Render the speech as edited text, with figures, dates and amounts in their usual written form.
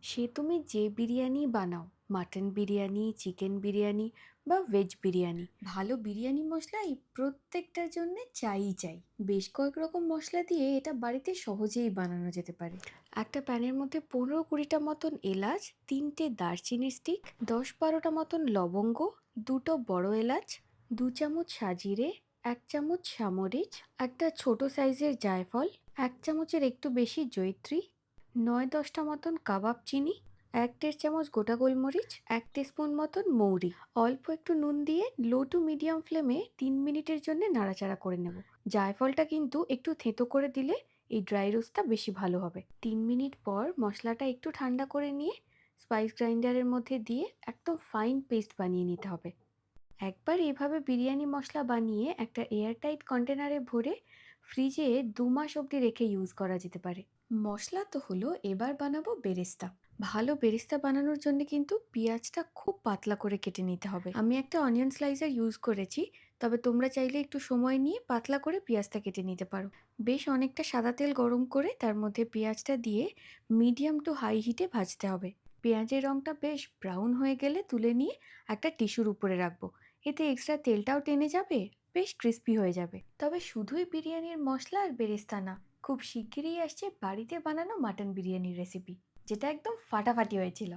সে তুমি যে বিরিয়ানি বানাও, মাটন বিরিয়ানি, চিকেন বিরিয়ানি বা ভেজ বিরিয়ানি, ভালো বিরিয়ানি মশলা এই প্রত্যেকটার জন্য চাই। বেশ কয়েক রকম মশলা দিয়ে এটা বাড়িতে সহজেই বানানো যেতে পারে। একটা প্যানের মধ্যে 15-20টা মতন এলাচ, 3টে দারচিনির স্টিক, 10-12টা মতন লবঙ্গ, দুটো বড় এলাচ, 2 চামচ সাজিরে, 1 চামচ সামরিচ, একটা ছোট সাইজের জায়ফল, 1 চামচের একটু বেশি জয়িত্রী, 9-10টা মতন কাবাব চিনি, 1-1.5 চামচ গোটা গোলমরিচ, 1 টিস্পুন মতন মৌরি, অল্প একটু নুন দিয়ে লো টু মিডিয়াম ফ্লেমে 3 মিনিটের জন্য নাড়াচাড়া করে নেব। জায়ফলটা কিন্তু একটু থেঁতো করে দিলে এই ড্রাই রোস্টটা বেশি ভালো হবে। 3 মিনিট পর মশলাটা একটু ঠান্ডা করে নিয়ে স্পাইস গ্রাইন্ডারের মধ্যে দিয়ে একদম ফাইন পেস্ট বানিয়ে নিতে হবে। একবার এভাবে বিরিয়ানি মশলা বানিয়ে একটা এয়ারটাইট কন্টেনারে ভরে ফ্রিজে 2 মাস অবধি রেখে ইউজ করা যেতে পারে। মশলা তো হলো, এবার বানাবো বেরেস্তা। ভালো বেরেস্তা বানানোর জন্য কিন্তু পেঁয়াজটা খুব পাতলা করে কেটে নিতে হবে। আমি একটা অনিয়ন স্লাইসার ইউজ করেছি, তবে তোমরা চাইলে একটু সময় নিয়ে পাতলা করে পেঁয়াজটা কেটে নিতে পারো। বেশ অনেকটা সাদা তেল গরম করে তার মধ্যে পেঁয়াজটা দিয়ে মিডিয়াম টু হাই হিটে ভাজতে হবে। পেঁয়াজের রঙটা বেশ ব্রাউন হয়ে গেলে তুলে নিয়ে একটা টিস্যুর উপরে রাখবো। এতে এক্সট্রা তেলটাও টেনে যাবে, বেশ ক্রিস্পি হয়ে যাবে। তবে শুধুই বিরিয়ানির মশলা আর বেরেস্তা না, খুব শিগগিরই আসছে বাড়িতে বানানো মাটন বিরিয়ানির রেসিপি, যেটা একদম ফাটাফাটি হয়েছিল।